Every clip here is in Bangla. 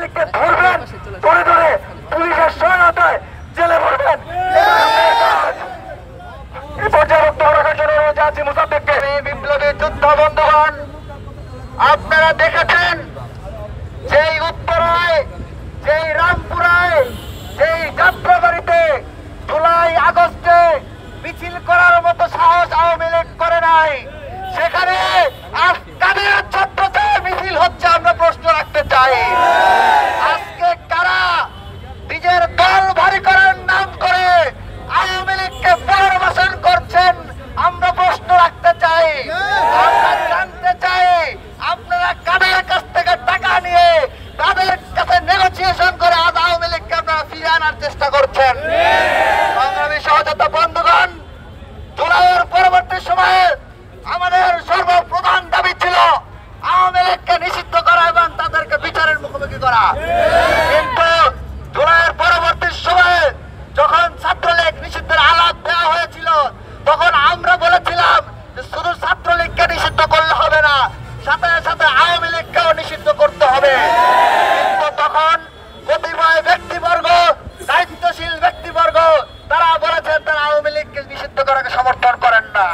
লীগকে ধরবেন, ধরে ধরে পুলিশের সহায়তায় জেলে ভরবেন। এই পর্যায়ে বক্তব্য রাখার জন্য অনুরোধ জানাচ্ছি মুসাদ্দেককে। বিপ্লবী যোদ্ধা বন্ধুগণ, আপনারা দেখেছেন যেই উত্তরায়, যেই রামপুরায়, যেই যাত্রাবাড়িতে জুলাই আগস্টে মিছিল করার মতো সাহস আওয়ামী লীগ করে নাই, সেখানে কাদের ছত্রছায়ায় মিছিল হচ্ছে আমরা প্রশ্ন রাখতে চাই। আজকে কারা নিজের দল ভারী করার নাম করে আওয়ামী লীগকে পুনর্বাসন করছেন আমরা প্রশ্ন রাখতে চাই। আমরা জানতে চাই আপনারা কাদের কাছ থেকে টাকা নিয়ে তাদের কাছে নেগোসিয়েশন করে আজ আওয়ামী লীগকে আপনারা ফিরিয়ে আনার চেষ্টা করছেন। সংগ্রামী সহযোদ্ধা বন্ধুগণ, জুলাইয়ের পরবর্তী সময়ে আমাদের সর্বপ্রধান দাবি ছিল আওয়ামী লীগকে নিষিদ্ধ করা এবং তাদেরকে বিচারের মুখোমুখি করা। কিন্তু জুলাইয়ের পরবর্তী সময়ে যখন ছাত্রলীগ নিষিদ্ধের আলাপ দেওয়া হয়েছিল, তখন আমরা বলেছিলাম যে শুধু ছাত্রলীগকে নিষিদ্ধ করলে হবে না, সাথে সাথে আওয়ামী লীগকেও নিষিদ্ধ করতে হবে। কিন্তু তখন কতিপয় ব্যক্তিবর্গ, দায়িত্বশীল ব্যক্তিবর্গ, তারা বলেছেন তারা আওয়ামী লীগকে নিষিদ্ধ করাকে সমর্থন করেন না।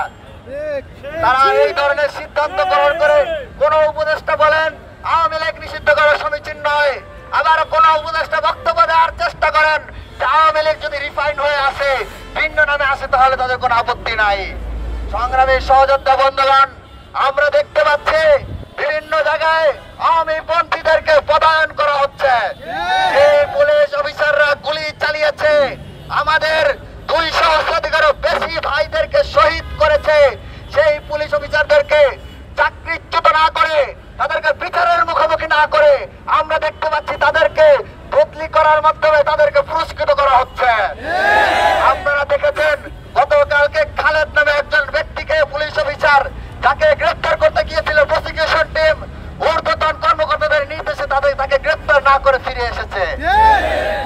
তারা এই ধরনের সিদ্ধান্ত গ্রহণ করে কোন উপদেষ্টা বলেন আওয়ামী লীগ নিষিদ্ধ করা সমীচীন নয়, আবার কোন উপদেষ্টা বক্তব্য দেওয়ার চেষ্টা করেন যে আওয়ামী লীগ যদি রিফাইন হয়ে আসে, ভিন্ন নামে আসে, তাহলে তাদের কোনো আপত্তি নাই। সংগ্রামী সহযোদ্ধা বন্ধুগণ, আমরা দেখতে পাচ্ছি বিভিন্ন জায়গায় আওয়ামী পন্থীদেরকে পদায়ন করা হচ্ছে। এই পুলিশ অফিসাররা গুলি চালিয়েছে, আমাদের 200 শতাধিকেরও বেশি ভাইদেরকে শহীদ করেছে। সেই পুলিশ অফিসারদেরকে চাকরিচ্যুত না করে, তাদেরকে বিচারের মুখোমুখি না করে আমরা দেখতে পাচ্ছি তাদেরকে বদলি করার মাধ্যমে তাদেরকে পুরস্কৃত করা হচ্ছে। আপনারা দেখেছেন গতকালকে খালেদ নামে একজন ব্যক্তিকে, পুলিশ অফিসার, যাকে গ্রেফতার করতে গিয়েছিল প্রসিকিউশন টিম, ঊর্ধ্বতন কর্মকর্তাদের নির্দেশে তাকে গ্রেফতার না করে ফিরে এসেছে।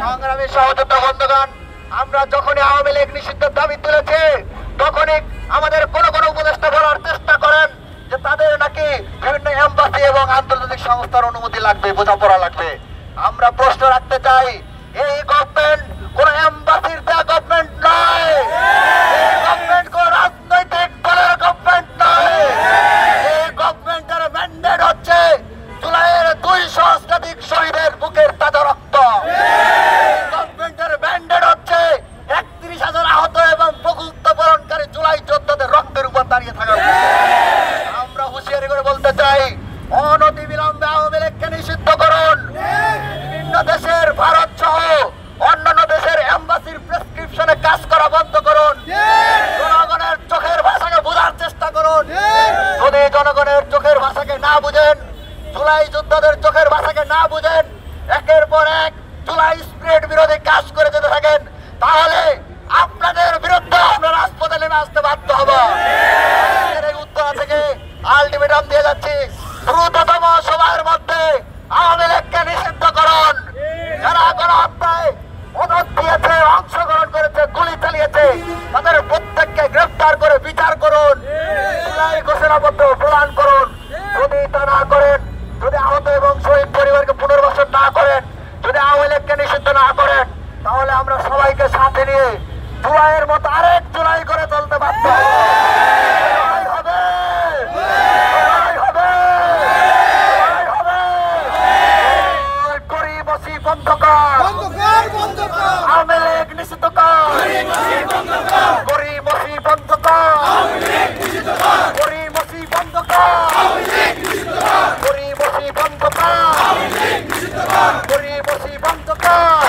সংগ্রামী সহযোদ্ধা বন্ধুগণ, আমরা যখনই আওয়ামী লীগ নিষিদ্ধের দাবি তুলেছি, তখনই আমাদের কোন কোন উপদেষ্টা বলার চেষ্টা করেন যে তাদের নাকি বিভিন্ন এম্বাসি এবং আন্তর্জাতিক সংস্থার অনুমতি লাগবে, বোঝাপড়া লাগবে। আমরা প্রশ্ন রাখতে চাই, এই গভর্নমেন্ট কোন এম্বাসির দেওয়া গভর্নমেন্ট নয়, এই গভর্নমেন্ট কোন রাজনৈতিক দলের গভর্নমেন্ট নয়। এই গভর্নমেন্টের ম্যান্ডেট হচ্ছে জুলাইয়ের 200 শতাধিক শহীদের বুকের তাজা রক্ত। এই গভর্নমেন্টের ম্যান্ডেট হচ্ছে 31,000 আহত এবং প্রকৃতপরণকারী জুলাই যোদ্ধাদের রক্তের উপর দাঁড়িয়ে থাকা। আমরা হুঁশিয়ারি করে বলতে চাই, অনতিবিলম্বে আওয়ামী লীগকে নিষিদ্ধ করুন। বিভিন্ন দেশের, ভারত সহ অন্যান্য দেশের এম্বাসির প্রেসক্রিপশনে কাজ করা বন্ধ করুন। জনগণের চোখের ভাষাকে বোঝার চেষ্টা করুন। যদি জনগণের চোখের ভাষাকে না বুঝেন, জুলাই যোদ্ধাদের চোখের ভাষাকে না বুঝেন, একের পর এক জুলাই স্পিরিট বিরোধী কাজ করে যেতে থাকেন, তাহলে আপনাদের বিরুদ্ধে আমরা রাজপথে নেমে আসতে বাধ্য হব। এই উত্তরা থেকে আলটিমেটাম দিয়ে যাচ্ছি, দ্রুততম সময়ের মধ্যে আওয়ামী লীগকে নিষিদ্ধ করুন। যারা গণহত্যায় মদত দিয়েছে, অংশগ্রহণ করেছে, গুলি চালিয়েছে, তাদের প্রত্যেককে গ্রেফতার করে বিচার করুন, জুলাই ঘোষণাপত্র প্রদান করুন। যদি তা না করেন, যদি আহত এবং শহীদ পরিবারকে পুনর্বাসন না করেন, যদি আওয়ামী লীগকে নিষিদ্ধ না করেন, তাহলে আমরা সবাইকে সাথে নিয়ে জুলাইয়ের মতো আরেক জুলাই করে চলতে বাধ্য হবে। গরিবসি বন্ধ কর, আওয়ামী লীগ নিষিদ্ধ কর, গরিবসি বন্ধ কর, গরিবসি বন্ধ কর, গরিবসি বন্ধ কর, গরিবসি বন্ধ কর।